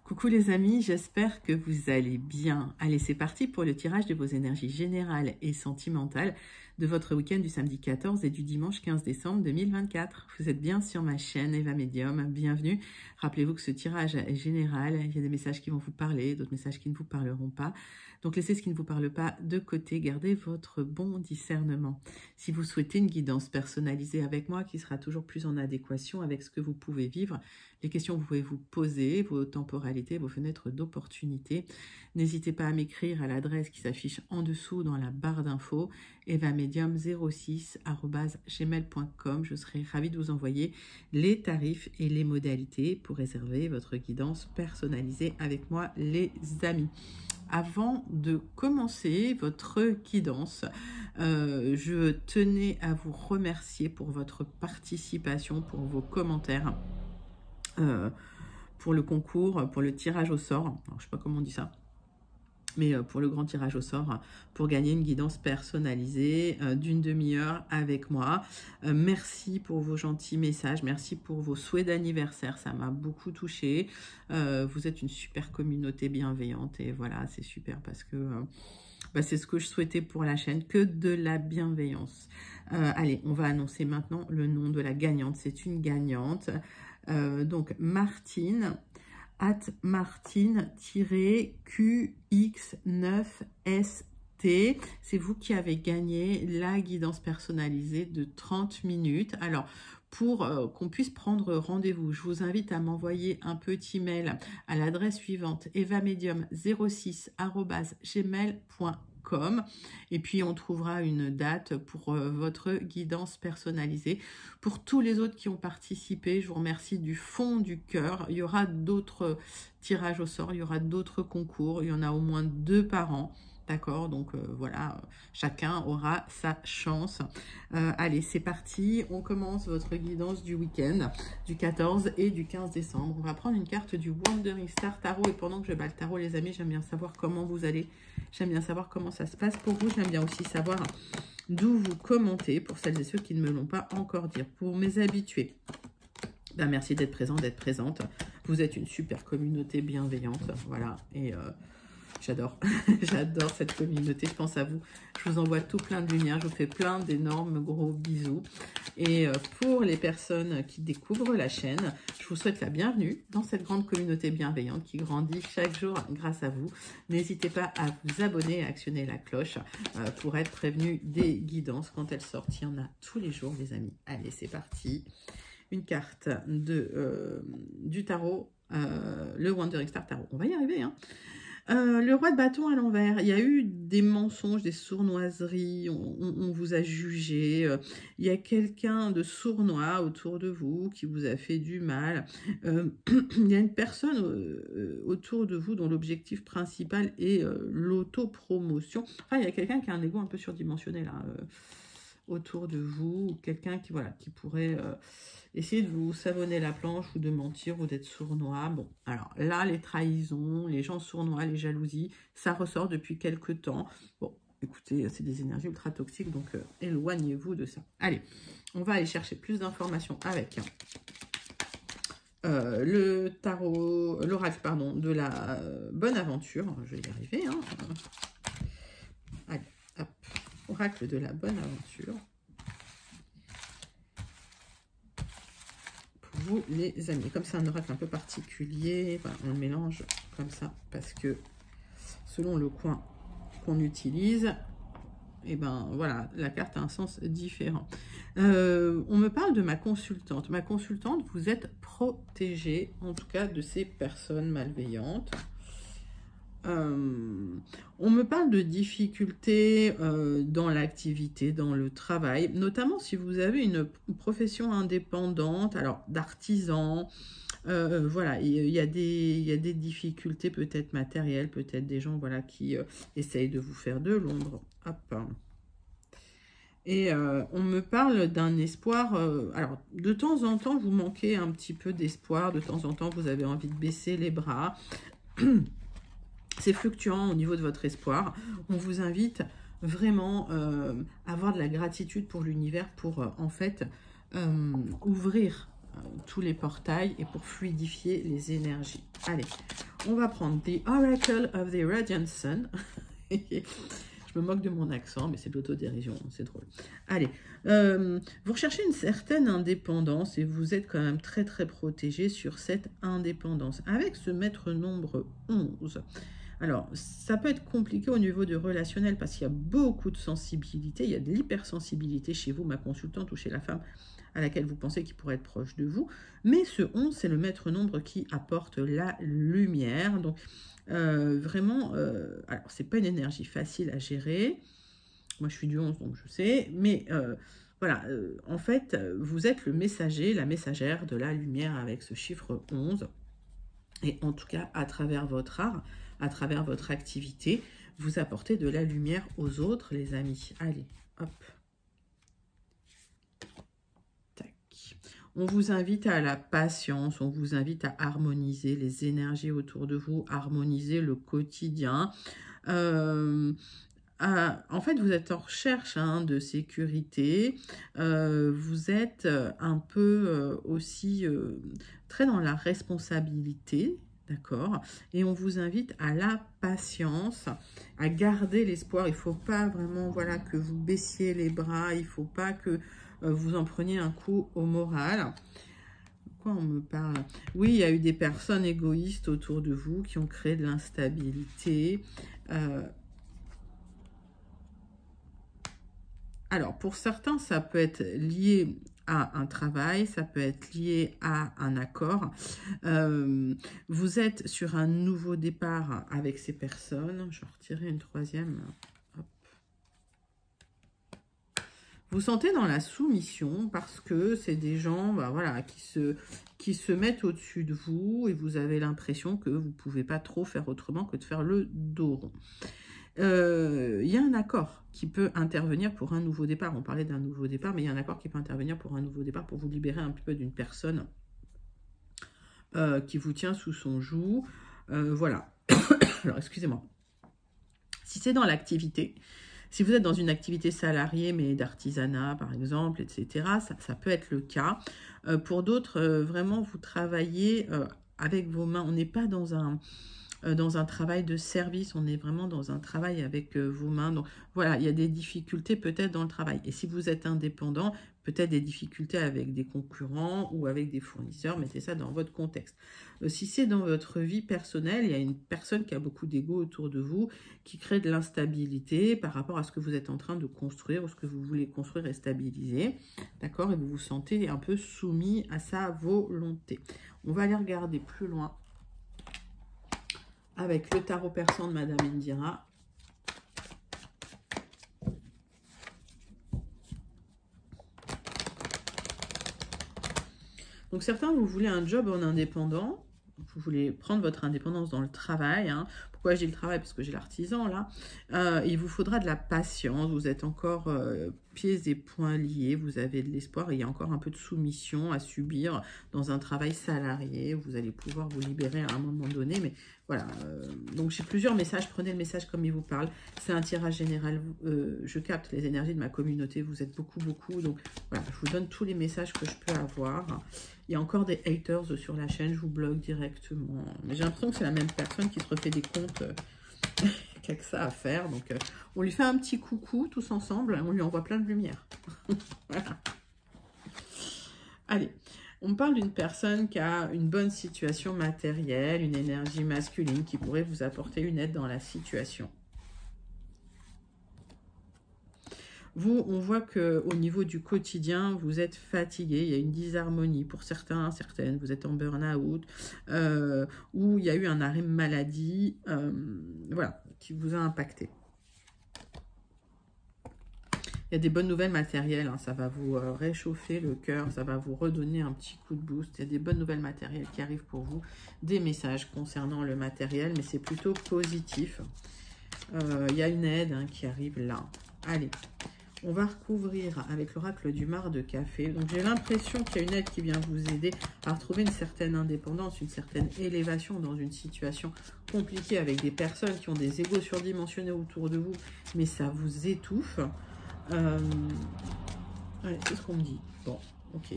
Coucou les amis, j'espère que vous allez bien. Allez, c'est parti pour le tirage de vos énergies générales et sentimentales de votre week-end du samedi 14 et du dimanche 15 décembre 2024. Vous êtes bien sur ma chaîne Eva Medium, bienvenue. Rappelez-vous que ce tirage est général, il y a des messages qui vont vous parler, d'autres messages qui ne vous parleront pas. Donc laissez ce qui ne vous parle pas de côté, gardez votre bon discernement. Si vous souhaitez une guidance personnalisée avec moi qui sera toujours plus en adéquation avec ce que vous pouvez vivre, les questions que vous pouvez vous poser, vos temporalités, vos fenêtres d'opportunité, n'hésitez pas à m'écrire à l'adresse qui s'affiche en dessous dans la barre d'infos, evamedium06@gmail.com. Je serai ravie de vous envoyer les tarifs et les modalités pour réserver votre guidance personnalisée avec moi, les amis. Avant de commencer votre guidance, je tenais à vous remercier pour votre participation, pour vos commentaires, pour le concours, pour le tirage au sort. Alors, je ne sais pas comment on dit ça, mais pour le grand tirage au sort, pour gagner une guidance personnalisée d'une demi-heure avec moi. Merci pour vos gentils messages, merci pour vos souhaits d'anniversaire, ça m'a beaucoup touchée. Vous êtes une super communauté bienveillante et voilà, c'est super parce que c'est ce que je souhaitais pour la chaîne, que de la bienveillance. Allez, on va annoncer maintenant le nom de la gagnante. C'est une gagnante, donc Martine, @Martine-QX9ST. C'est vous qui avez gagné la guidance personnalisée de 30 minutes. Alors, pour qu'on puisse prendre rendez-vous, je vous invite à m'envoyer un petit mail à l'adresse suivante, evamedium06@gmail.com, et puis on trouvera une date pour votre guidance personnalisée. Pour tous les autres qui ont participé, je vous remercie du fond du cœur. Il y aura d'autres tirages au sort, il y aura d'autres concours, il y en a au moins 2 par an. D'accord, donc voilà, chacun aura sa chance. Allez, c'est parti, on commence votre guidance du week-end, du 14 et du 15 décembre. On va prendre une carte du Wandering Star Tarot, et pendant que je bats le tarot, les amis, j'aime bien savoir comment vous allez, j'aime bien savoir comment ça se passe pour vous, j'aime bien aussi savoir d'où vous commentez, pour celles et ceux qui ne me l'ont pas encore dit. Pour mes habitués, merci d'être présent, d'être présente. Vous êtes une super communauté bienveillante, voilà, et j'adore, j'adore cette communauté, je pense à vous. Je vous envoie tout plein de lumière, je vous fais plein d'énormes gros bisous. Et pour les personnes qui découvrent la chaîne, je vous souhaite la bienvenue dans cette grande communauté bienveillante qui grandit chaque jour grâce à vous. N'hésitez pas à vous abonner et à actionner la cloche pour être prévenu des guidances quand elles sortent. Il y en a tous les jours, les amis. Allez, c'est parti. Une carte du tarot, le Wandering Star Tarot. On va y arriver, hein. Le roi de bâton à l'envers, il y a eu des mensonges, des sournoiseries, on vous a jugé, il y a quelqu'un de sournois autour de vous qui vous a fait du mal, il y a une personne autour de vous dont l'objectif principal est l'autopromotion. Enfin, il y a quelqu'un qui a un ego un peu surdimensionné là, autour de vous, quelqu'un qui, voilà, qui pourrait essayer de vous savonner la planche ou de mentir ou d'être sournois. Bon, alors là, les trahisons, les gens sournois, les jalousies, ça ressort depuis quelques temps. Bon, écoutez, c'est des énergies ultra toxiques, donc éloignez-vous de ça. Allez, on va aller chercher plus d'informations avec le tarot, l'oracle, pardon, de la bonne aventure. Je vais y arriver, hein. Allez, hop, oracle de la bonne aventure. Vous les amis, comme c'est un oracle un peu particulier, voilà, on le mélange comme ça parce que selon le coin qu'on utilise, et ben voilà, la carte a un sens différent. On me parle de ma consultante. Ma consultante, vous êtes protégée en tout cas de ces personnes malveillantes. On me parle de difficultés dans l'activité, dans le travail, notamment si vous avez une profession indépendante, alors d'artisan, voilà, il y a des difficultés peut-être matérielles, peut-être des gens, voilà, qui essayent de vous faire de l'ombre. Hop. Et on me parle d'un espoir, alors de temps en temps vous manquez un petit peu d'espoir, de temps en temps vous avez envie de baisser les bras. C'est fluctuant au niveau de votre espoir. On vous invite vraiment à avoir de la gratitude pour l'univers, pour en fait ouvrir tous les portails et pour fluidifier les énergies. Allez, On va prendre The Oracle of the Radiant Sun. Je me moque de mon accent, mais c'est de l'autodérision, c'est drôle. Allez, vous recherchez une certaine indépendance et vous êtes quand même très très protégé sur cette indépendance. Avec ce maître nombre 11, alors ça peut être compliqué au niveau du relationnel parce qu'il y a beaucoup de sensibilité, il y a de l'hypersensibilité chez vous, ma consultante, ou chez la femme à laquelle vous pensez qu'il pourrait être proche de vous. Mais ce 11, c'est le maître nombre qui apporte la lumière. Donc, vraiment, alors, c'est pas une énergie facile à gérer. Moi, je suis du 11, donc je sais. Mais voilà, en fait, vous êtes le messager, la messagère de la lumière avec ce chiffre 11. Et en tout cas, à travers votre art, à travers votre activité, vous apportez de la lumière aux autres, les amis. Allez, hop. On vous invite à la patience, on vous invite à harmoniser les énergies autour de vous, harmoniser le quotidien. En fait, vous êtes en recherche de sécurité. Vous êtes un peu aussi très dans la responsabilité, d'accord? Et on vous invite à la patience, à garder l'espoir. Il ne faut pas vraiment, voilà, que vous baissiez les bras. Il ne faut pas que vous en preniez un coup au moral. Pourquoi on me parle? Oui, il y a eu des personnes égoïstes autour de vous qui ont créé de l'instabilité. Alors, pour certains, ça peut être lié à un travail, ça peut être lié à un accord. Vous êtes sur un nouveau départ avec ces personnes. Je vais retirer une troisième. Vous sentez dans la soumission parce que c'est des gens voilà, qui se mettent au-dessus de vous et vous avez l'impression que vous ne pouvez pas trop faire autrement que de faire le dos rond. Il y a un accord qui peut intervenir pour un nouveau départ. On parlait d'un nouveau départ, mais il y a un accord qui peut intervenir pour un nouveau départ pour vous libérer un petit peu d'une personne qui vous tient sous son joug. Voilà. Alors, excusez-moi. Si c'est dans l'activité, si vous êtes dans une activité salariée, mais d'artisanat, par exemple, etc., ça peut être le cas. Pour d'autres, vraiment, vous travaillez avec vos mains. On n'est pas dans un travail de service, on est vraiment dans un travail avec vos mains. Donc, voilà, il y a des difficultés peut-être dans le travail. Et si vous êtes indépendant, peut-être des difficultés avec des concurrents ou avec des fournisseurs. Mettez ça dans votre contexte. Si c'est dans votre vie personnelle, il y a une personne qui a beaucoup d'ego autour de vous, qui crée de l'instabilité par rapport à ce que vous êtes en train de construire ou ce que vous voulez construire et stabiliser. D'accord? Et vous vous sentez un peu soumis à sa volonté. On va aller regarder plus loin avec le tarot persan de Madame Indira. Donc certains, vous voulez un job en indépendant, vous voulez prendre votre indépendance dans le travail. Pourquoi je dis le travail? Parce que j'ai l'artisan là. Il vous faudra de la patience, vous êtes encore pieds et poings liés, vous avez de l'espoir, il y a encore un peu de soumission à subir dans un travail salarié. Vous allez pouvoir vous libérer à un moment donné, mais voilà. Donc j'ai plusieurs messages, prenez le message comme il vous parle. C'est un tirage général, je capte les énergies de ma communauté, vous êtes beaucoup, donc voilà, je vous donne tous les messages que je peux avoir. Il y a encore des haters sur la chaîne, je vous bloque directement. Mais j'ai l'impression que c'est la même personne qui se refait des comptes qui a que ça à faire. Donc, on lui fait un petit coucou tous ensemble, on lui envoie plein de lumière. Voilà. Allez, on parle d'une personne qui a une bonne situation matérielle, une énergie masculine qui pourrait vous apporter une aide dans la situation. Vous, on voit qu'au niveau du quotidien, vous êtes fatigué, il y a une disharmonie pour certains, certaines, vous êtes en burn-out, ou il y a eu un arrêt maladie, voilà, qui vous a impacté. Il y a des bonnes nouvelles matérielles, ça va vous réchauffer le cœur, ça va vous redonner un petit coup de boost. Il y a des bonnes nouvelles matérielles qui arrivent pour vous, des messages concernant le matériel, mais c'est plutôt positif. Il y a une aide qui arrive là. Allez. On va recouvrir avec l'oracle du marc de café. Donc, j'ai l'impression qu'il y a une aide qui vient vous aider à retrouver une certaine indépendance, une certaine élévation dans une situation compliquée avec des personnes qui ont des égos surdimensionnés autour de vous, mais ça vous étouffe. Ouais, c'est ce qu'on me dit. Bon, ok.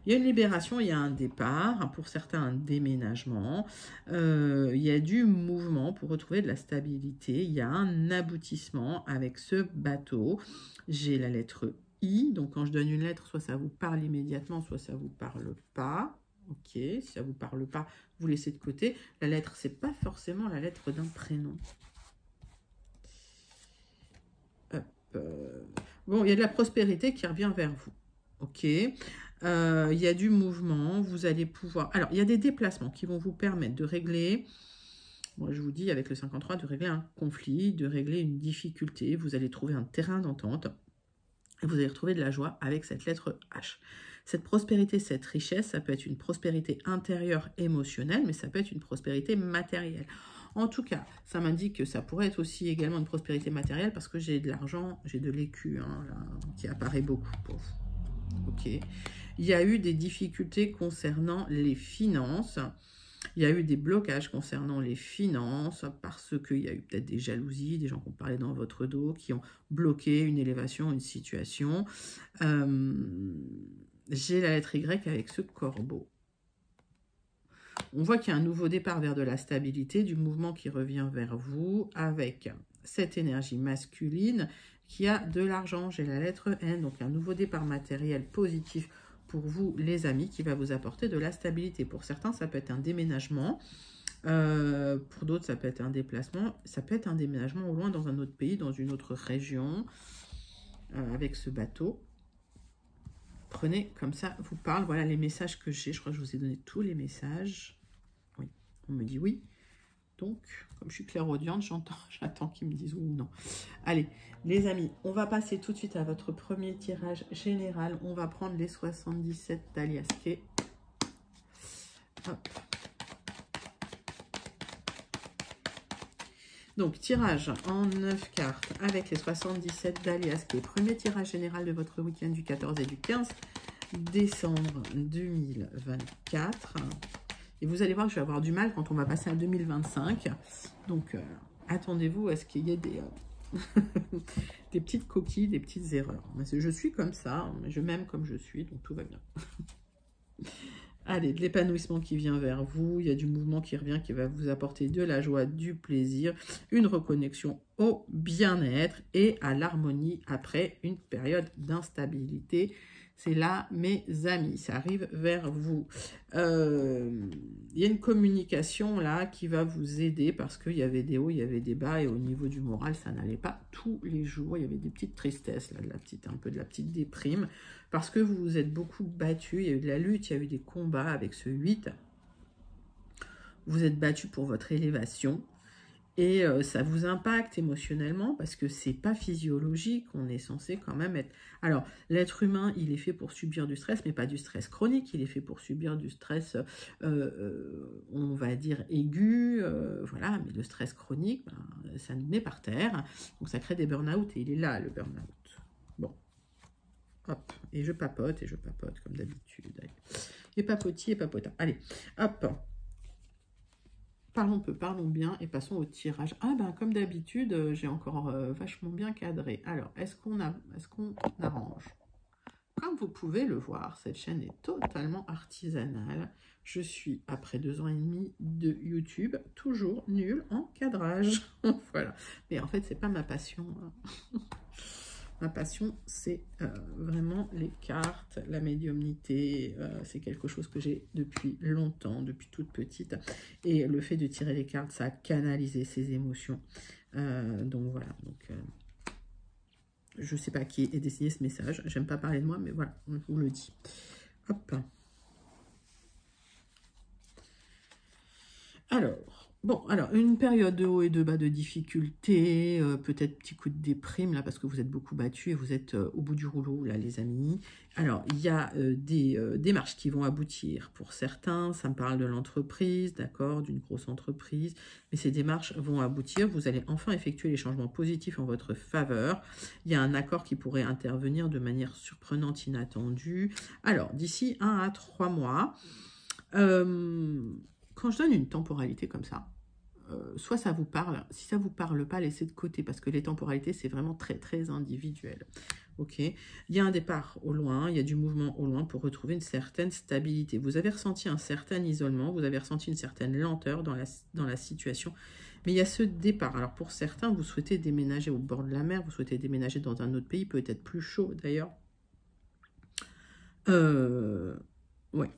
Il y a une libération, il y a un départ, pour certains un déménagement, il y a du mouvement pour retrouver de la stabilité, il y a un aboutissement avec ce bateau. J'ai la lettre I, donc quand je donne une lettre, soit ça vous parle immédiatement, soit ça vous parle pas. Ok, si ça vous parle pas, vous laissez de côté. La lettre, c'est pas forcément la lettre d'un prénom. Hop. Bon, il y a de la prospérité qui revient vers vous. Ok. Il y a du mouvement. Vous allez pouvoir... Alors, il y a des déplacements qui vont vous permettre de régler... Moi, je vous dis, avec le 53, de régler un conflit, de régler une difficulté. Vous allez trouver un terrain d'entente. Et vous allez retrouver de la joie avec cette lettre H. Cette prospérité, cette richesse, ça peut être une prospérité intérieure émotionnelle, mais ça peut être une prospérité matérielle. En tout cas, ça m'indique que ça pourrait être aussi également une prospérité matérielle parce que j'ai de l'argent, j'ai de l'écu qui apparaît beaucoup pour vous. Ok. Il y a eu des difficultés concernant les finances. Il y a eu des blocages concernant les finances parce qu'il y a eu peut-être des jalousies, des gens qui ont parlé dans votre dos, qui ont bloqué une élévation, une situation. J'ai la lettre Y avec ce corbeau. On voit qu'il y a un nouveau départ vers de la stabilité, du mouvement qui revient vers vous, avec cette énergie masculine qui a de l'argent. J'ai la lettre N, donc un nouveau départ matériel positif pour vous, les amis, qui va vous apporter de la stabilité. Pour certains, ça peut être un déménagement. Pour d'autres, ça peut être un déplacement. Ça peut être un déménagement au loin dans un autre pays, dans une autre région, avec ce bateau. Prenez comme ça, vous parle. Voilà les messages que j'ai. Je crois que je vous ai donné tous les messages. Oui, on me dit oui. Donc, comme je suis clairaudiente, j'attends qu'ils me disent oui ou non. Allez, les amis, on va passer tout de suite à votre premier tirage général. On va prendre les 77 d'Aliasqué. Hop. Donc, tirage en 9 cartes avec les 77 d'Aliasqué. Premier tirage général de votre week-end du 14 et du 15 décembre 2024. Et vous allez voir que je vais avoir du mal quand on va passer à 2025. Donc, attendez-vous à ce qu'il y ait des, des petites coquilles, des petites erreurs. Je suis comme ça, je m'aime comme je suis, donc tout va bien. Allez, de l'épanouissement qui vient vers vous, il y a du mouvement qui revient, qui va vous apporter de la joie, du plaisir, une reconnexion au bien-être et à l'harmonie après une période d'instabilité. C'est là, mes amis, ça arrive vers vous. Il y a une communication là qui va vous aider parce qu'il y avait des hauts, il y avait des bas et au niveau du moral, ça n'allait pas tous les jours. Il y avait des petites tristesses, là, un peu de la petite déprime parce que vous vous êtes beaucoup battu. Il y a eu de la lutte, il y a eu des combats avec ce 8. Vous êtes battu pour votre élévation. Et ça vous impacte émotionnellement parce que c'est pas physiologique, on est censé quand même être... Alors, l'être humain, il est fait pour subir du stress, mais pas du stress chronique, il est fait pour subir du stress, on va dire, aigu, voilà, mais le stress chronique, ben, ça nous met par terre, donc ça crée des burn-out, et il est là, le burn-out. Bon, hop, et je papote, comme d'habitude. Et papotis et papotin. Allez, hop. Parlons peu, parlons bien et passons au tirage. Ah ben comme d'habitude, j'ai encore vachement bien cadré. Alors, est-ce qu'on arrange? Comme vous pouvez le voir, cette chaîne est totalement artisanale. Je suis, après 2 ans et demi de YouTube, toujours nulle en cadrage. Voilà. Mais en fait, c'est pas ma passion. Ma passion, c'est vraiment les cartes, la médiumnité. C'est quelque chose que j'ai depuis longtemps, depuis toute petite. Et le fait de tirer les cartes, ça a canalisé ses émotions. Donc voilà. Donc, je ne sais pas qui est destiné ce message. J'aime pas parler de moi, mais voilà, on vous le dit. Hop. Alors, une période de haut et de bas de difficulté, peut-être petit coup de déprime, là, parce que vous êtes beaucoup battu et vous êtes au bout du rouleau, là, les amis. Alors, il y a des démarches qui vont aboutir. Pour certains, ça me parle de l'entreprise, d'accord, d'une grosse entreprise, mais ces démarches vont aboutir. Vous allez enfin effectuer les changements positifs en votre faveur. Il y a un accord qui pourrait intervenir de manière surprenante, inattendue. Alors, d'ici 1 à 3 mois... quand je donne une temporalité comme ça, soit ça vous parle. Si ça ne vous parle pas, laissez de côté, parce que les temporalités, c'est vraiment très, très individuel. Ok, il y a un départ au loin, il y a du mouvement au loin pour retrouver une certaine stabilité. Vous avez ressenti un certain isolement, vous avez ressenti une certaine lenteur dans la situation, mais il y a ce départ. Alors pour certains, vous souhaitez déménager au bord de la mer, vous souhaitez déménager dans un autre pays, peut-être plus chaud d'ailleurs. Ouais.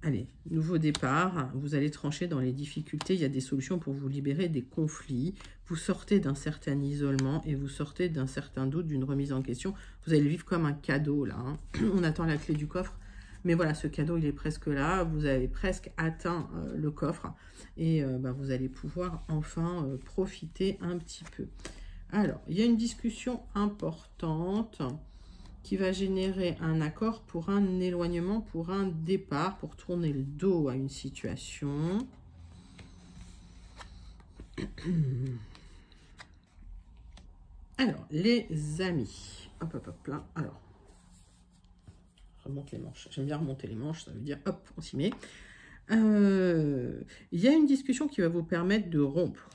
Allez, nouveau départ, vous allez trancher dans les difficultés, il y a des solutions pour vous libérer des conflits, vous sortez d'un certain isolement et vous sortez d'un certain doute, d'une remise en question. Vous allez le vivre comme un cadeau là, hein. On attend la clé du coffre, mais voilà, ce cadeau il est presque là, vous avez presque atteint le coffre et vous allez pouvoir enfin profiter un petit peu. Alors, il y a une discussion importante qui va générer un accord pour un éloignement, pour un départ, pour tourner le dos à une situation. Alors, les amis. Hop, hop, hop, là. Alors, remonte les manches. J'aime bien remonter les manches, ça veut dire, hop, on s'y met. Il y a une discussion qui va vous permettre de rompre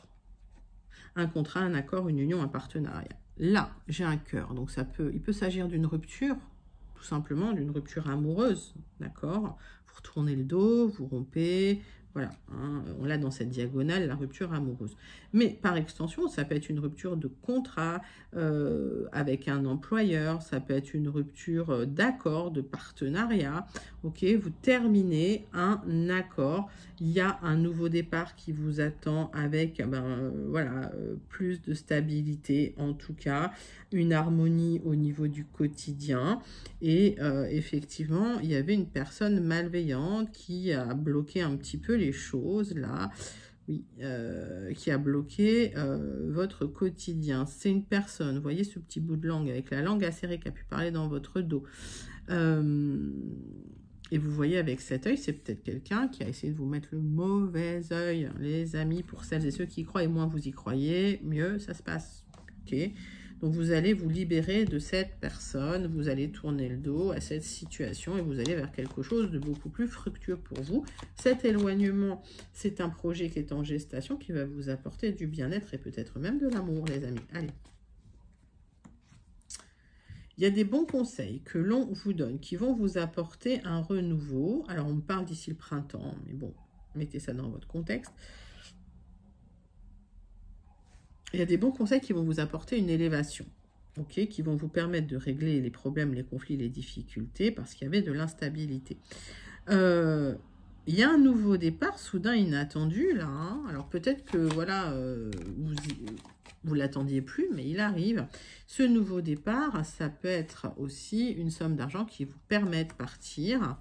un contrat, un accord, une union, un partenariat. Là, j'ai un cœur, donc il peut s'agir d'une rupture, tout simplement, d'une rupture amoureuse, d'accord? Vous retournez le dos, vous rompez, voilà, hein, on l'a dans cette diagonale, la rupture amoureuse. Mais par extension, ça peut être une rupture de contrat avec un employeur, ça peut être une rupture d'accord, de partenariat, ok? Vous terminez un accord, il y a un nouveau départ qui vous attend avec voilà, plus de stabilité, en tout cas, une harmonie au niveau du quotidien. Et effectivement, il y avait une personne malveillante qui a bloqué un petit peu les choses là. Oui, qui a bloqué votre quotidien. C'est une personne, vous voyez ce petit bout de langue avec la langue acérée qui a pu parler dans votre dos. Et vous voyez avec cet œil, c'est peut-être quelqu'un qui a essayé de vous mettre le mauvais œil, les amis, pour celles et ceux qui y croient. Et moins vous y croyez, mieux ça se passe. Ok. Donc vous allez vous libérer de cette personne, vous allez tourner le dos à cette situation et vous allez vers quelque chose de beaucoup plus fructueux pour vous. Cet éloignement, c'est un projet qui est en gestation qui va vous apporter du bien-être et peut-être même de l'amour, les amis. Allez. Il y a des bons conseils que l'on vous donne qui vont vous apporter un renouveau. Alors on me parle d'ici le printemps, mais bon, mettez ça dans votre contexte. Il y a des bons conseils qui vont vous apporter une élévation, ok, qui vont vous permettre de régler les problèmes, les conflits, les difficultés, parce qu'il y avait de l'instabilité. Il y a un nouveau départ, soudain inattendu, là. Hein. Alors peut-être que, voilà, vous l'attendiez plus, mais il arrive. Ce nouveau départ, ça peut être aussi une somme d'argent qui vous permet de partir.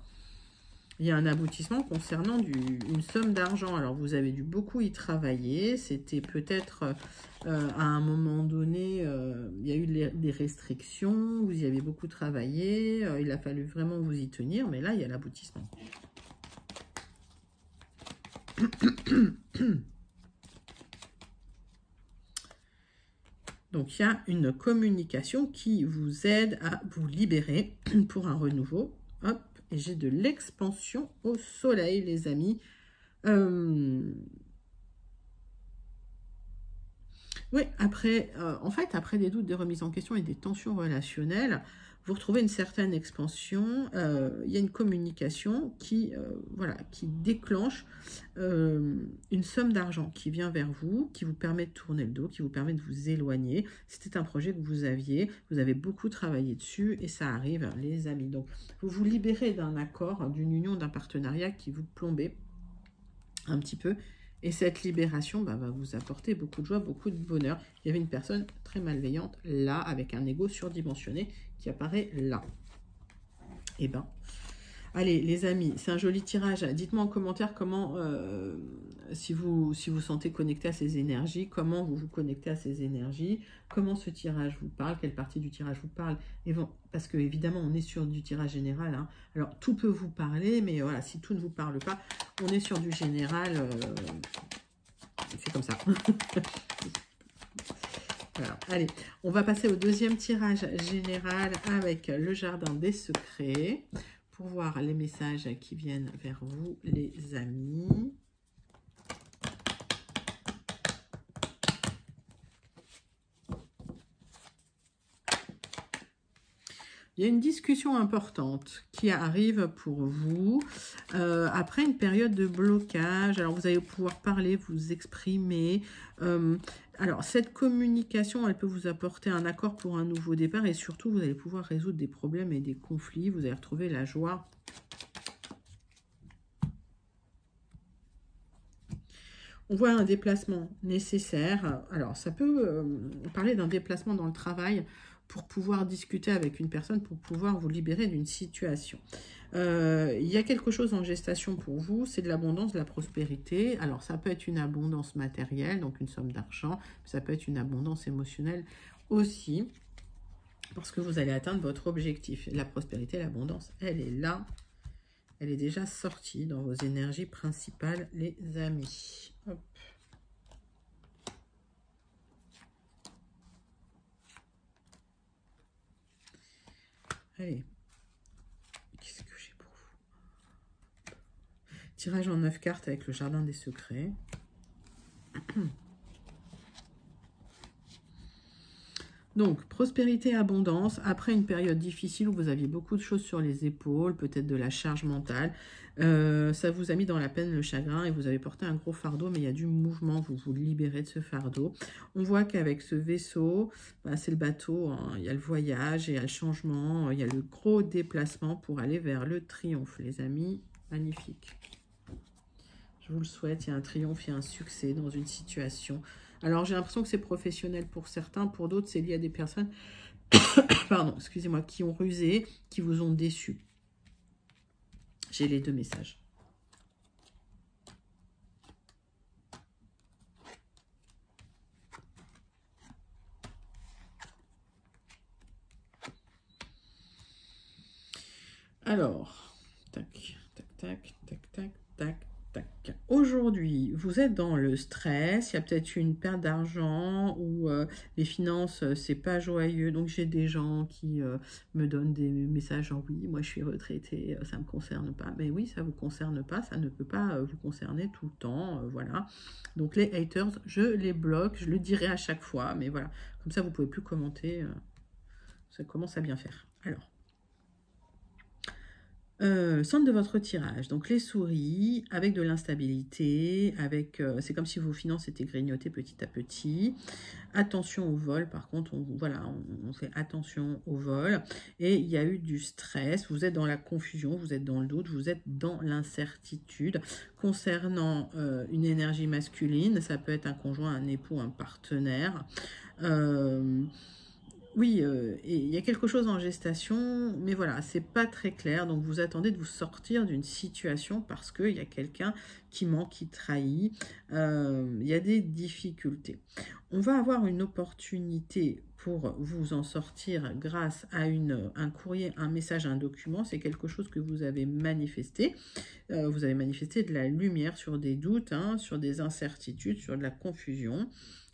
Il y a un aboutissement concernant une somme d'argent. Alors, vous avez dû beaucoup y travailler. C'était peut-être à un moment donné, il y a eu des restrictions. Vous y avez beaucoup travaillé. Il a fallu vraiment vous y tenir. Mais là, il y a l'aboutissement. Donc, il y a une communication qui vous aide à vous libérer pour un renouveau. Hop. Et j'ai de l'expansion au soleil, les amis. Oui, après, en fait, après des doutes, des remises en question et des tensions relationnelles, vous retrouvez une certaine expansion. Il y a une communication qui, voilà, qui déclenche une somme d'argent qui vient vers vous, qui vous permet de tourner le dos, qui vous permet de vous éloigner. C'était un projet que vous avez beaucoup travaillé dessus et ça arrive, les amis. Donc, vous vous libérez d'un accord, d'une union, d'un partenariat qui vous plombait un petit peu. Et cette libération va vous apporter beaucoup de joie, beaucoup de bonheur. Il y avait une personne très malveillante là, avec un ego surdimensionné qui apparaît là. Eh ben, allez les amis, c'est un joli tirage. Dites-moi en commentaire comment, si vous sentez connecté à ces énergies, comment vous vous connectez à ces énergies, comment ce tirage vous parle, quelle partie du tirage vous parle. Parce que évidemment, on est sur du tirage général. Hein. Alors, tout peut vous parler, mais voilà, si tout ne vous parle pas, on est sur du général. C'est comme ça. Voilà. Allez, on va passer au deuxième tirage général avec le jardin des secrets pour voir les messages qui viennent vers vous, les amis. Il y a une discussion importante qui arrive pour vous après une période de blocage. Alors, vous allez pouvoir parler, vous exprimer. Alors, cette communication, elle peut vous apporter un accord pour un nouveau départ et surtout, vous allez pouvoir résoudre des problèmes et des conflits. Vous allez retrouver la joie. On voit un déplacement nécessaire. Alors, ça peut parler d'un déplacement dans le travail pour pouvoir discuter avec une personne, pour pouvoir vous libérer d'une situation. Il y a quelque chose en gestation pour vous, c'est de l'abondance, de la prospérité. Alors, ça peut être une abondance matérielle, donc une somme d'argent. Ça peut être une abondance émotionnelle aussi, parce que vous allez atteindre votre objectif. La prospérité, l'abondance, elle est là. Elle est déjà sortie dans vos énergies principales, les amis. Hop. Allez. Qu'est-ce que j'ai pour vous? Tirage en 9 cartes avec le jardin des secrets. Donc, prospérité, abondance, après une période difficile où vous aviez beaucoup de choses sur les épaules, peut-être de la charge mentale, ça vous a mis dans la peine, le chagrin, et vous avez porté un gros fardeau, mais il y a du mouvement, vous vous libérez de ce fardeau. On voit qu'avec ce vaisseau, bah, c'est le bateau, hein, il y a le voyage, il y a le changement, il y a le gros déplacement pour aller vers le triomphe, les amis, magnifique. Je vous le souhaite, il y a un triomphe, il y a un succès dans une situation. Alors, j'ai l'impression que c'est professionnel pour certains, pour d'autres, c'est lié à des personnes, pardon, excusez-moi, qui ont rusé, qui vous ont déçu. J'ai les deux messages. Alors, tac, tac, tac, tac, tac, tac. Aujourd'hui, vous êtes dans le stress, il y a peut-être une perte d'argent ou les finances, c'est pas joyeux. Donc, j'ai des gens qui me donnent des messages genre oui, moi je suis retraitée, ça me concerne pas. Mais oui, ça vous concerne pas, ça ne peut pas vous concerner tout le temps, voilà. Donc, les haters, je les bloque, je le dirai à chaque fois, mais voilà. Comme ça, vous pouvez plus commenter, ça commence à bien faire. Alors. Centre de votre tirage, donc les souris, avec de l'instabilité, avec c'est comme si vos finances étaient grignotées petit à petit. Attention au vol, par contre, on fait attention au vol. Et il y a eu du stress, vous êtes dans la confusion, vous êtes dans le doute, vous êtes dans l'incertitude. Concernant une énergie masculine, ça peut être un conjoint, un époux, un partenaire. Oui, et il y a quelque chose en gestation, mais voilà, c'est pas très clair. Donc, vous attendez de vous sortir d'une situation parce qu'il y a quelqu'un qui ment, qui trahit. Il y a des difficultés. On va avoir une opportunité pour vous en sortir grâce à un courrier, un message, un document. C'est quelque chose que vous avez manifesté. Vous avez manifesté de la lumière sur des doutes, hein, sur des incertitudes, sur de la confusion.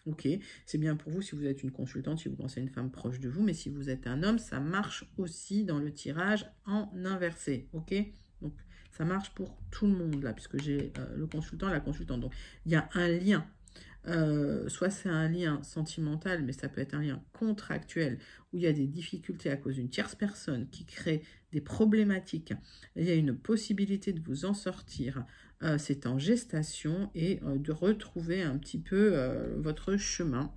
Ok, c'est bien pour vous si vous êtes une consultante, si vous pensez à une femme proche de vous, mais si vous êtes un homme, ça marche aussi dans le tirage en inversé, ok? Donc, ça marche pour tout le monde, là, puisque j'ai le consultant, la consultante. Donc, il y a un lien, soit c'est un lien sentimental, mais ça peut être un lien contractuel, où il y a des difficultés à cause d'une tierce personne qui crée des problématiques. Il y a une possibilité de vous en sortir. C'est en gestation et de retrouver un petit peu votre chemin.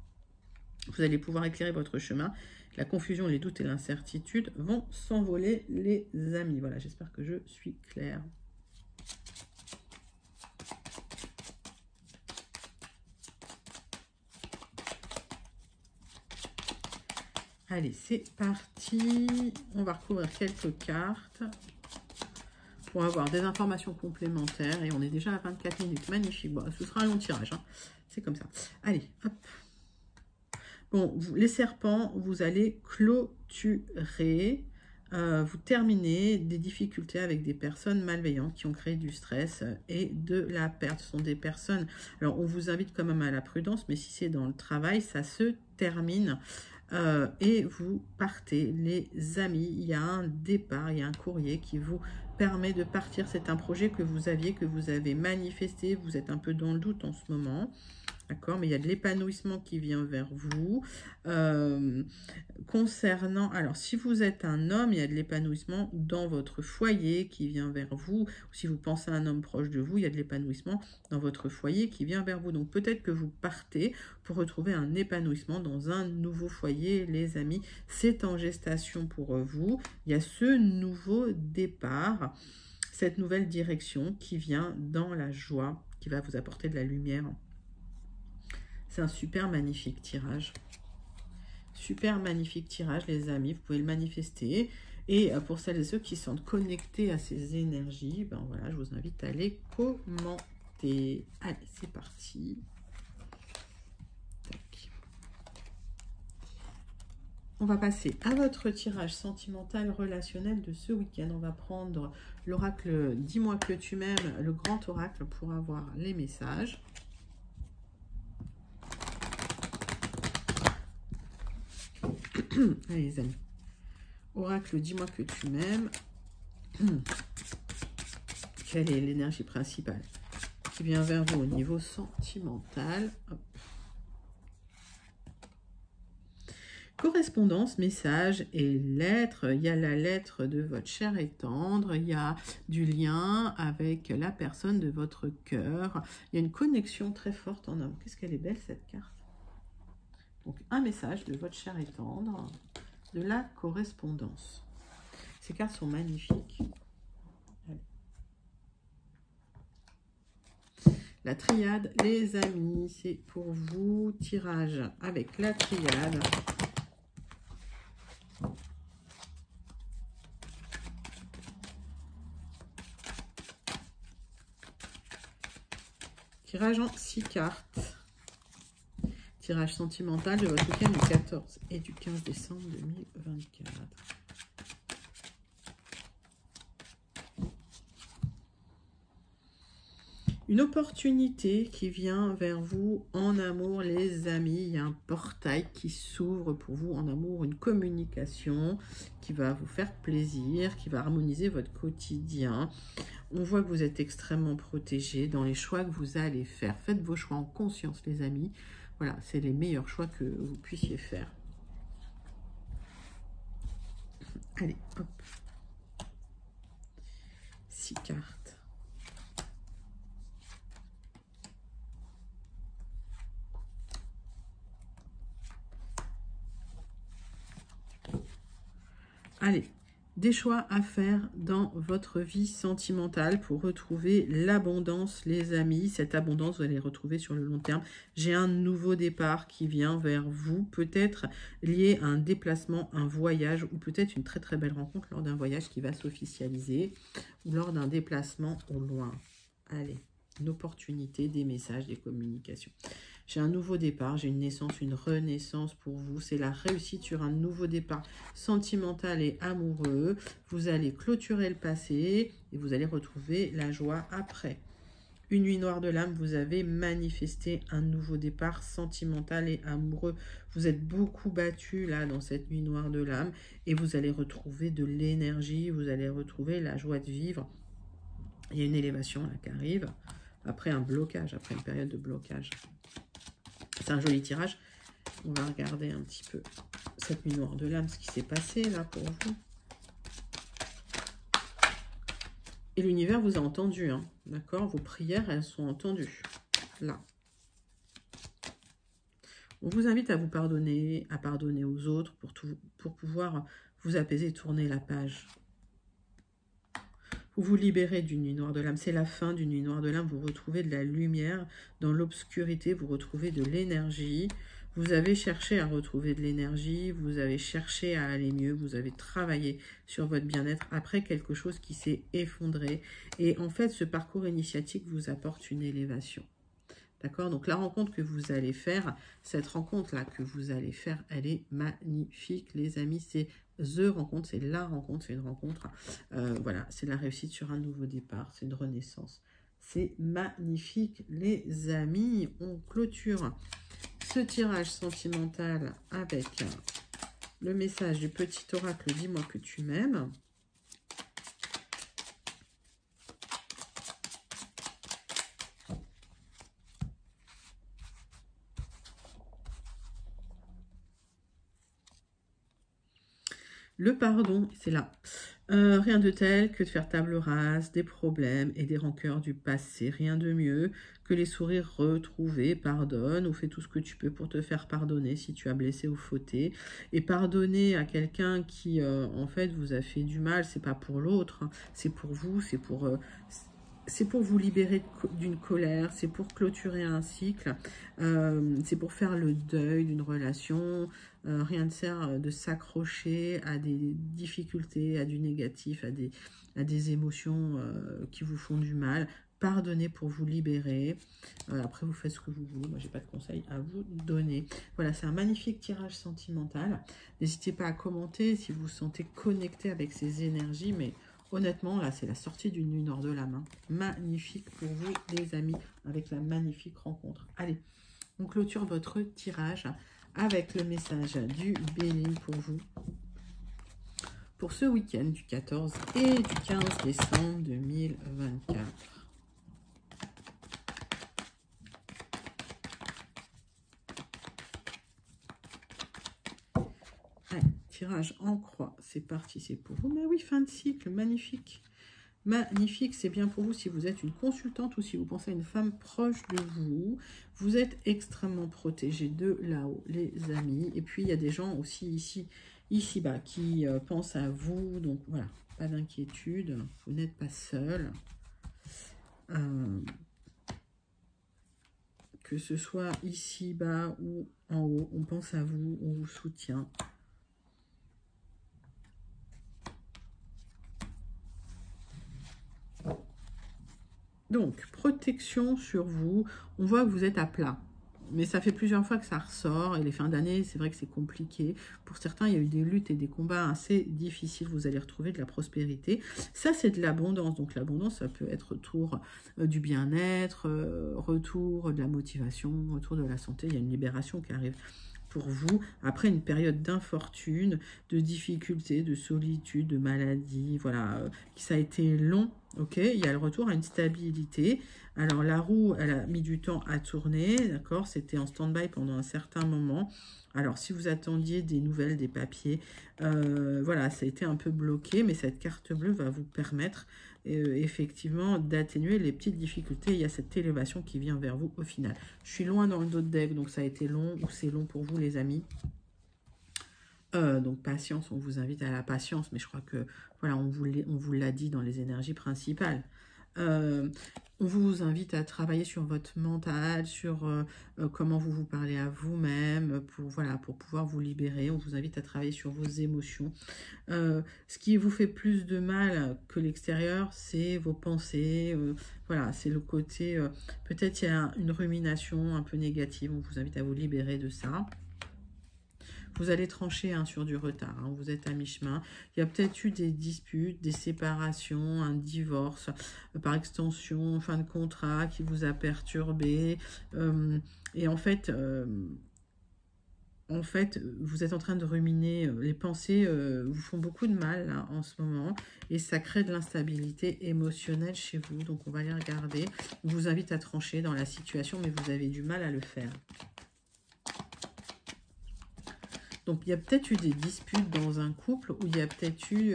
Vous allez pouvoir éclairer votre chemin. La confusion, les doutes et l'incertitude vont s'envoler, les amis. Voilà, j'espère que je suis claire. Allez, c'est parti. On va recouvrir quelques cartes pour avoir des informations complémentaires. Et on est déjà à 24 minutes. Magnifique. Bon, ce sera un long tirage, hein. C'est comme ça. Allez, hop. Bon, les serpents, vous allez clôturer, vous terminez des difficultés avec des personnes malveillantes qui ont créé du stress et de la perte. Ce sont des personnes... Alors, on vous invite quand même à la prudence, mais si c'est dans le travail, ça se termine. Et vous partez, les amis. Il y a un départ, il y a un courrier qui vous permet de partir. C'est un projet que vous avez manifesté. Vous êtes un peu dans le doute en ce moment. D'accord, mais il y a de l'épanouissement qui vient vers vous. Concernant, alors si vous êtes un homme, il y a de l'épanouissement dans votre foyer qui vient vers vous. Ou si vous pensez à un homme proche de vous, il y a de l'épanouissement dans votre foyer qui vient vers vous. Donc peut-être que vous partez pour retrouver un épanouissement dans un nouveau foyer, les amis. C'est en gestation pour vous. Il y a ce nouveau départ, cette nouvelle direction qui vient dans la joie, qui va vous apporter de la lumière. C'est un super magnifique tirage. Super magnifique tirage, les amis. Vous pouvez le manifester. Et pour celles et ceux qui sont connectés à ces énergies, ben voilà, je vous invite à les commenter. Allez, c'est parti. Tac. On va passer à votre tirage sentimental relationnel de ce week-end. On va prendre l'oracle « Dis-moi que tu m'aimes », le grand oracle, pour avoir les messages. Allez les amis, oracle, dis-moi que tu m'aimes. Quelle est l'énergie principale qui vient vers vous au niveau sentimental? Hop. Correspondance, message et lettres. Il y a la lettre de votre cher et tendre, il y a du lien avec la personne de votre cœur. Il y a une connexion très forte en homme. Qu'est-ce qu'elle est belle cette carte. Donc, un message de votre cher et tendre, de la correspondance. Ces cartes sont magnifiques. Allez. La triade, les amis, c'est pour vous. Tirage avec la triade. Tirage en 6 cartes. Tirage sentimental de votre week-end du 14 et du 15 décembre 2024. Une opportunité qui vient vers vous en amour, les amis. Il y a un portail qui s'ouvre pour vous en amour, une communication qui va vous faire plaisir, qui va harmoniser votre quotidien. On voit que vous êtes extrêmement protégés dans les choix que vous allez faire. Faites vos choix en conscience, les amis. Voilà, c'est les meilleurs choix que vous puissiez faire. Allez, hop. 6 cartes. Allez, des choix à faire dans votre vie sentimentale pour retrouver l'abondance, les amis. Cette abondance, vous allez retrouver sur le long terme. J'ai un nouveau départ qui vient vers vous, peut-être lié à un déplacement, un voyage, ou peut-être une très très belle rencontre lors d'un voyage qui va s'officialiser, ou lors d'un déplacement au loin. Allez, une opportunité, des messages, des communications. J'ai un nouveau départ, j'ai une naissance, une renaissance pour vous. C'est la réussite sur un nouveau départ sentimental et amoureux. Vous allez clôturer le passé et vous allez retrouver la joie après. Une nuit noire de l'âme, vous avez manifesté un nouveau départ sentimental et amoureux. Vous êtes beaucoup battu là dans cette nuit noire de l'âme et vous allez retrouver de l'énergie, vous allez retrouver la joie de vivre. Il y a une élévation là qui arrive après un blocage, après une période de blocage. C'est un joli tirage. On va regarder un petit peu cette nuit noire de l'âme, ce qui s'est passé là pour vous. Et l'univers vous a entendu, hein, d'accord? Vos prières, elles sont entendues. Là. On vous invite à vous pardonner, à pardonner aux autres pour pouvoir vous apaiser, tourner la page. Vous vous libérez d'une nuit noire de l'âme. C'est la fin d'une nuit noire de l'âme. Vous retrouvez de la lumière dans l'obscurité. Vous retrouvez de l'énergie. Vous avez cherché à retrouver de l'énergie. Vous avez cherché à aller mieux. Vous avez travaillé sur votre bien-être après quelque chose qui s'est effondré. Et en fait, ce parcours initiatique vous apporte une élévation. D'accord? Donc, la rencontre que vous allez faire, cette rencontre-là que vous allez faire, elle est magnifique, les amis. C'est the rencontre, c'est la rencontre, c'est une rencontre. Voilà, c'est la réussite sur un nouveau départ, c'est une renaissance. C'est magnifique, les amis. On clôture ce tirage sentimental avec le message du petit oracle « Dis-moi que tu m'aimes ». Le pardon, c'est là. Rien de tel que de faire table rase des problèmes et des rancœurs du passé. Rien de mieux que les sourires retrouvés. Pardonne ou fais tout ce que tu peux pour te faire pardonner si tu as blessé ou fauté. Et pardonner à quelqu'un qui, en fait, vous a fait du mal, c'est pas pour l'autre, hein, c'est pour vous, c'est pour vous libérer d'une colère, c'est pour clôturer un cycle, c'est pour faire le deuil d'une relation. Rien ne sert de s'accrocher à des difficultés, à du négatif, à des émotions qui vous font du mal. Pardonnez pour vous libérer. Après, vous faites ce que vous voulez. Moi, j'ai pas de conseils à vous donner. Voilà, c'est un magnifique tirage sentimental. N'hésitez pas à commenter si vous vous sentez connecté avec ces énergies, mais honnêtement, là, c'est la sortie d'une lune hors de la main. Magnifique pour vous, les amis, avec la magnifique rencontre. Allez, on clôture votre tirage avec le message du Béline pour vous. Pour ce week-end du 14 et du 15 décembre 2024. Allez, tirage en croix, c'est parti, c'est pour vous. Mais oui, fin de cycle, magnifique. Magnifique, c'est bien pour vous si vous êtes une consultante ou si vous pensez à une femme proche de vous. Vous êtes extrêmement protégé de là-haut, les amis. Et puis, il y a des gens aussi ici-bas qui pensent à vous. Donc, voilà, pas d'inquiétude. Vous n'êtes pas seul. Que ce soit ici-bas ou en haut, on pense à vous, on vous soutient. Donc, protection sur vous. On voit que vous êtes à plat. Mais ça fait plusieurs fois que ça ressort. Et les fins d'année, c'est vrai que c'est compliqué. Pour certains, il y a eu des luttes et des combats assez difficiles. Vous allez retrouver de la prospérité. Ça, c'est de l'abondance. Donc, l'abondance, ça peut être retour du bien-être, retour de la motivation, retour de la santé. Il y a une libération qui arrive pour vous, après une période d'infortune, de difficultés, de solitude, de maladie, voilà, ça a été long, ok, il y a le retour à une stabilité. Alors la roue, elle a mis du temps à tourner, d'accord, c'était en stand-by pendant un certain moment. Alors si vous attendiez des nouvelles, des papiers, voilà, ça a été un peu bloqué, mais cette carte bleue va vous permettre effectivement d'atténuer les petites difficultés. Il y a cette élévation qui vient vers vous au final. Je suis loin dans le dos de deck, donc ça a été long ou c'est long pour vous les amis. Donc patience, on vous invite à la patience, mais je crois que voilà, on vous l'a dit dans les énergies principales. On vous invite à travailler sur votre mental, sur comment vous parlez à vous-même, pour pouvoir vous libérer. On vous invite à travailler sur vos émotions. Ce qui vous fait plus de mal que l'extérieur, c'est vos pensées. Voilà, c'est le côté, peut-être il y a une rumination un peu négative. On vous invite à vous libérer de ça. Vous allez trancher sur du retard, vous êtes à mi-chemin. Il y a peut-être eu des disputes, des séparations, un divorce, par extension, fin de contrat qui vous a perturbé. Et en fait, vous êtes en train de ruminer. Les pensées vous font beaucoup de mal là, en ce moment. Et ça crée de l'instabilité émotionnelle chez vous. Donc, on va les regarder. On vous invite à trancher dans la situation, mais vous avez du mal à le faire. Donc, il y a peut-être eu des disputes dans un couple ou il y a peut-être eu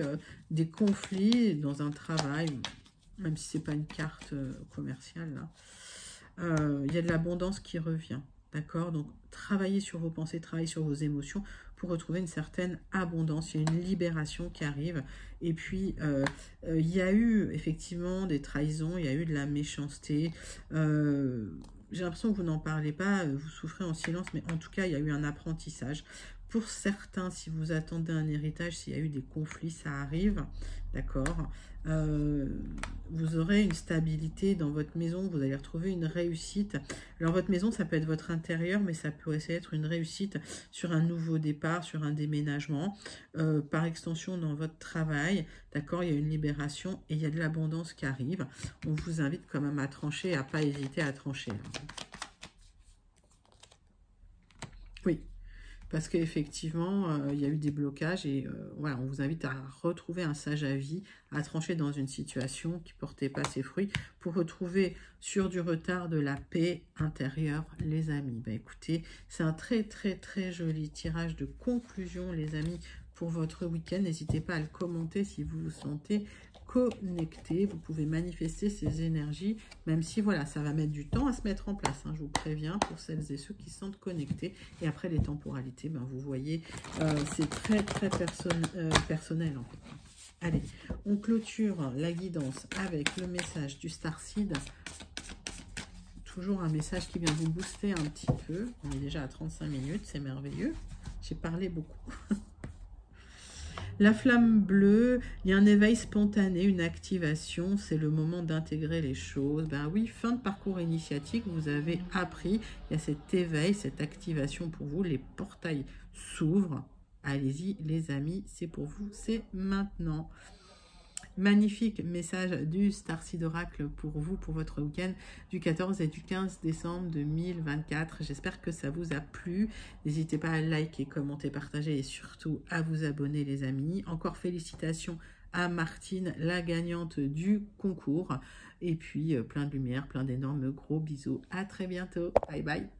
des conflits dans un travail, même si ce n'est pas une carte commerciale. Là. Il y a de l'abondance qui revient, d'accord? Donc, travaillez sur vos pensées, travaillez sur vos émotions pour retrouver une certaine abondance. Il y a une libération qui arrive. Et puis, il y a eu effectivement des trahisons, il y a eu de la méchanceté. J'ai l'impression que vous n'en parlez pas, vous souffrez en silence, mais en tout cas, il y a eu un apprentissage. Pour certains, si vous attendez un héritage, s'il y a eu des conflits, ça arrive, d'accord. Vous aurez une stabilité dans votre maison, vous allez retrouver une réussite. Alors, votre maison, ça peut être votre intérieur, mais ça peut aussi être une réussite sur un nouveau départ, sur un déménagement, par extension dans votre travail, d'accord. Il y a une libération et il y a de l'abondance qui arrive. On vous invite quand même à trancher, à ne pas hésiter à trancher. Oui. Parce qu'effectivement, il y a eu des blocages et voilà, on vous invite à retrouver un sage avis, à trancher dans une situation qui ne portait pas ses fruits pour retrouver sur du retard de la paix intérieure, les amis. Bah, écoutez, c'est un très très très joli tirage de conclusion, les amis, pour votre week-end. N'hésitez pas à le commenter si vous vous sentez connecté. Vous pouvez manifester ces énergies, même si voilà, ça va mettre du temps à se mettre en place. Hein, je vous préviens pour celles et ceux qui se sentent connectés. Et après les temporalités, ben, vous voyez, c'est très personnel en fait. Allez, on clôture la guidance avec le message du Starseed. Toujours un message qui vient vous booster un petit peu. On est déjà à 35 minutes, c'est merveilleux. J'ai parlé beaucoup. La flamme bleue, il y a un éveil spontané, une activation, c'est le moment d'intégrer les choses. Ben oui, fin de parcours initiatique, vous avez appris, il y a cet éveil, cette activation pour vous, les portails s'ouvrent. Allez-y les amis, c'est pour vous, c'est maintenant. Magnifique message du Starseed Oracle pour vous, pour votre week-end du 14 et du 15 décembre 2024. J'espère que ça vous a plu. N'hésitez pas à liker, commenter, partager et surtout à vous abonner les amis. Encore félicitations à Martine, la gagnante du concours. Et puis plein de lumière, plein d'énormes gros bisous. À très bientôt. Bye bye.